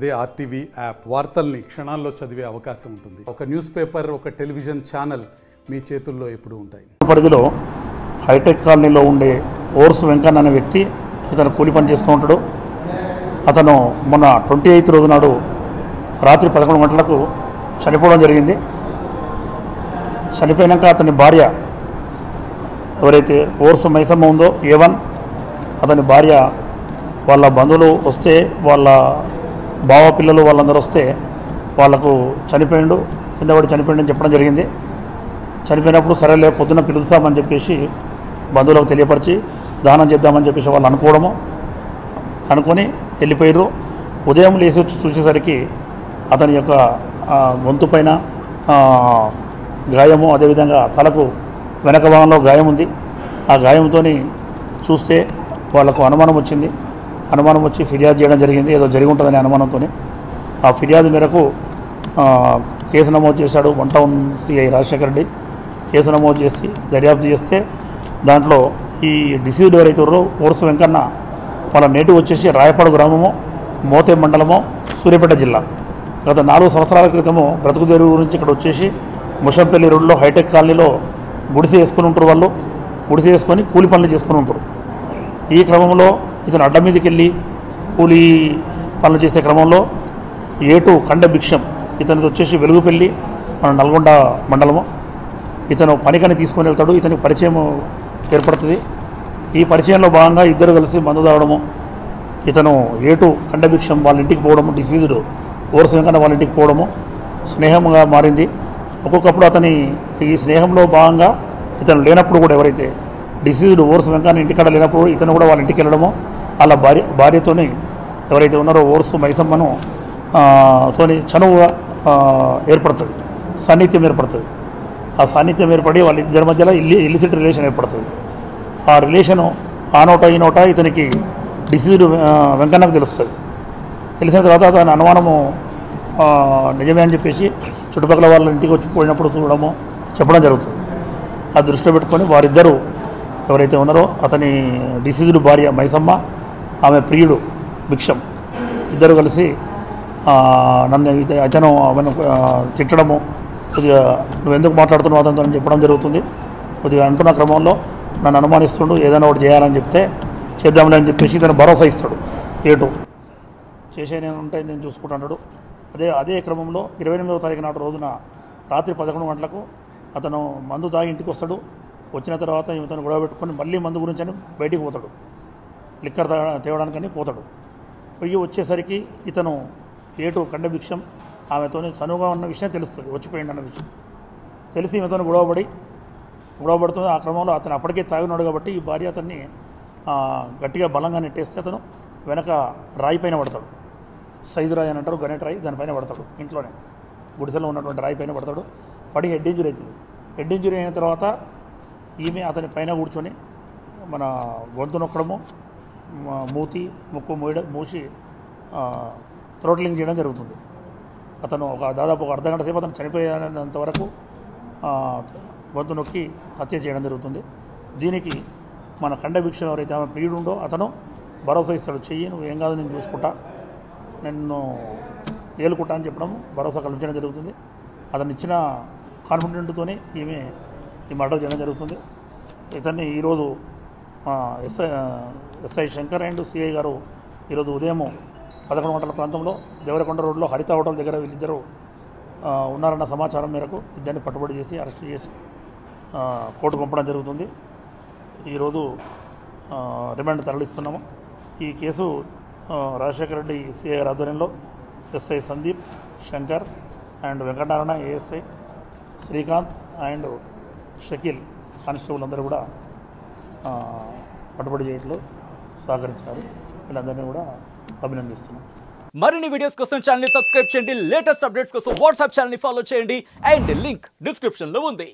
అదే RTV app వార్తల్ని క్షణాల్లో చదివే అవకాశం ఉంటుంది. ఒక న్యూస్ పేపర్, ఒక టెలివిజన్ ఛానల్ మీ చేతుల్లో ఎప్పుడూ ఉంటాయి. పరిధిలో హైటెక్ కాలనీలో ఉండే ఓర్స్ వెంకన్న అనే వ్యక్తి ఇతను కూలి పని చేసుకుని ఉంటాడు. అతను మొన్న 28 రోజు నాడు రాత్రి 11 గంటలకు చనిపోవడం జరిగింది. చనిపోయాక అతని భార్య ఎవరైతే ఓర్స్ మైసమ్మ ఉందో A1, అతని భార్య వాళ్ళ బంధువులు వస్తే, వాళ్ళ బావ పిల్లలు వాళ్ళందరూ వస్తే వాళ్ళకు కింద పడి చనిపోయిండు అని చెప్పడం జరిగింది. చనిపోయినప్పుడు సరేలే పొద్దున్న పిలుస్తామని చెప్పేసి బంధువులకు తెలియపరిచి దానం చేద్దామని చెప్పేసి వాళ్ళు అనుకొని వెళ్ళిపోయారు. ఉదయం లేచి చూసేసరికి అతని యొక్క గొంతు పైన గాయము, అదేవిధంగా తలకు వెనక భాగంలో గాయం ఉంది. ఆ గాయంతో చూస్తే వాళ్ళకు అనుమానం వచ్చి ఫిర్యాదు చేయడం జరిగింది. ఏదో జరిగి ఉంటుందనే అనుమానంతో ఆ ఫిర్యాదు మేరకు కేసు నమోదు చేశాడు 1 town CI Rajasekhar Reddy. Case నమోదు చేసి దర్యాప్తు చేస్తే దాంట్లో ఈ డిసీజ్డ్ ఎవరైతే ఉన్నారో ఓర్స్ వెంకన్న వాళ్ళ నేటివ్ వచ్చేసి రాయపాడు గ్రామము, మోతే మండలము, సూర్యాపేట జిల్లా. గత 4 సంవత్సరాల క్రితము బ్రతుకుదేరు గురించి ఇక్కడ వచ్చేసి ముషంపల్లి రోడ్లో హైటెక్ కాలనీలో గుడిసె వేసుకుని ఉంటారు. వాళ్ళు గుడిసె వేసుకొని కూలి పనులు చేసుకుని ఉంటారు. ఈ క్రమంలో ఇతను అడ్డ మీదకి వెళ్ళి కూలీ పనులు చేసే క్రమంలో A2 కండ భిక్షం ఇతనిది వచ్చేసి వెలుగుపల్లి, మన నల్గొండ మండలము. ఇతను పనికని తీసుకొని వెళ్తాడు. ఇతనికి పరిచయం ఏర్పడుతుంది. ఈ పరిచయంలో భాగంగా ఇద్దరు కలిసి మందు తాగడము, ఇతను A2 కండ భిక్షం వాళ్ళ ఇంటికి పోవడము, డిసీజ్డ్ ఓర్స్ వెంకన్న వాళ్ళ ఇంటికి పోవడము స్నేహంగా మారింది. ఒక్కొక్కప్పుడు అతని ఈ స్నేహంలో భాగంగా ఇతను లేనప్పుడు కూడా, ఎవరైతే డిసీజ్డ్ ఓర్స్ వెంకన్న ఇంటికాడ లేనప్పుడు ఇతను కూడా వాళ్ళ ఇంటికి వెళ్ళడము, వాళ్ళ భార్యతోని ఎవరైతే ఉన్నారో ఓర్స్ మైసమ్మను తోని చనువుగా ఏర్పడుతుంది, సాన్నిధ్యం ఏర్పడుతుంది. ఆ సాన్నిధ్యం ఏర్పడి వాళ్ళ ఇద్దరి మధ్యలో ఇల్లిసిట్ రిలేషన్ ఏర్పడుతుంది. ఆ రిలేషను ఆ నోట ఈ నోట ఇతనికి డిసీజ్డ్ వెంకన్నకు తెలుస్తుంది. తెలిసిన తర్వాత అతని అనుమానము నిజమే అని చెప్పేసి చుట్టుపక్కల వాళ్ళ ఇంటికి వచ్చి పోయినప్పుడు చెప్పడం జరుగుతుంది. ఆ దృష్టిలో పెట్టుకొని వారిద్దరూ ఎవరైతే ఉన్నారో అతని డిసీజ్డ్ భార్య మైసమ్మ, ఆమె ప్రియుడు భిక్షం, ఇద్దరు కలిసి నన్ను ఆమెను తిట్టడము, కొద్దిగా నువ్వెందుకు మాట్లాడుతున్నావు అతనితో అని చెప్పడం జరుగుతుంది. కొద్దిగా అంటున్న క్రమంలో నన్ను అనుమానిస్తుండు, ఏదైనా ఒకటి చేయాలని చెప్తే చేద్దాంలే అని చెప్పేసి ఇతను భరోసా ఇస్తాడు. A2 చేసే నేను ఉంటే నేను చూసుకుంటాడు. అదే క్రమంలో 28వ తారీఖు నాటి రోజున రాత్రి 11 గంటలకు అతను మందు తాగి ఇంటికి వస్తాడు. వచ్చిన తర్వాత ఇతను గొడవ పెట్టుకొని మళ్ళీ మందు గురించి అని బయటికి పోతాడు, లిక్కర్ తేవడానికని పోతాడు. పోయి వచ్చేసరికి ఇతను A2 కండ భిక్షం ఆమెతో చనువుగా ఉన్న విషయం తెలుస్తుంది, వచ్చిపోయింది అన్న విషయం తెలిసి ఈమెతో గొడవపడుతుంది. ఆ క్రమంలో అతను అప్పటికే తాగినాడు కాబట్టి ఈ భార్య అతన్ని గట్టిగా బలంగా నెట్టేస్తే అతను వెనక రాయి పైన పడతాడు. సైజు రాయి అని అంటారు, గణేట్ రాయి, దానిపైన పడతాడు. ఇంట్లోనే గుడిసెలో ఉన్నటువంటి రాయి పైన పడతాడు. పడి హెడ్ ఇంజరీ అవుతుంది. హెడ్ ఇంజరీ అయిన తర్వాత ఈమె అతని పైన కూర్చొని మన గొంతు నొక్కడము, మూతి ముక్కు మూసి థ్రోట్లింగ్ చేయడం జరుగుతుంది. అతను దాదాపు ఒక అర్ధగంట సేపు అతను చనిపోయేంత వరకు గొంతు నొక్కి హత్య చేయడం జరుగుతుంది. దీనికి మన కండ భిక్షం ఎవరైతే ఆమె ప్రియుడు ఉందో అతను భరోసా ఇస్తాడు, చెయ్యి నువ్వు ఏం కాదు నేను చూసుకుంటా, నిన్ను ఏలుకుంటా అని చెప్పడం భరోసా కల్పించడం జరుగుతుంది. అతను ఇచ్చిన కాన్ఫిడెంట్తోనే ఈ మర్డర్ చేయడం జరుగుతుంది. ఇతన్ని ఈరోజు ఎస్ఐ శంకర్ అండ్ సిఐ గారు ఈరోజు ఉదయం 11 గంటల ప్రాంతంలో దేవరకొండ రోడ్లో హరిత హోటల్ దగ్గర వీళ్ళిద్దరూ ఉన్నారన్న సమాచారం మేరకు ఇద్దరిని పట్టుబడి చేసి అరెస్ట్ చేసి కోర్టుకు పంపడం జరుగుతుంది. ఈరోజు రిమాండ్ తరలిస్తున్నాము. ఈ కేసు రాజశేఖర రెడ్డి సిఐ గారి ఆధ్వర్యంలో SI Sandeep, Shankar and Venkatanarayana ASI, Srikanth and Shakeel constable అందరూ కూడా పట్టుబడి చేయట్లో సహకరించారు. వీళ్ళందరినీ కూడా అభినందిస్తున్నాం. మరిన్ని వీడియోస్ కోసం ఛానల్ ని సబ్స్క్రైబ్ చేయండి. లేటెస్ట్ అప్డేట్స్ కోసం వాట్సాప్ ఛానల్ ని ఫాలో చేయండి. అండ్ లింక్ డిస్క్రిప్షన్ లో ఉంది.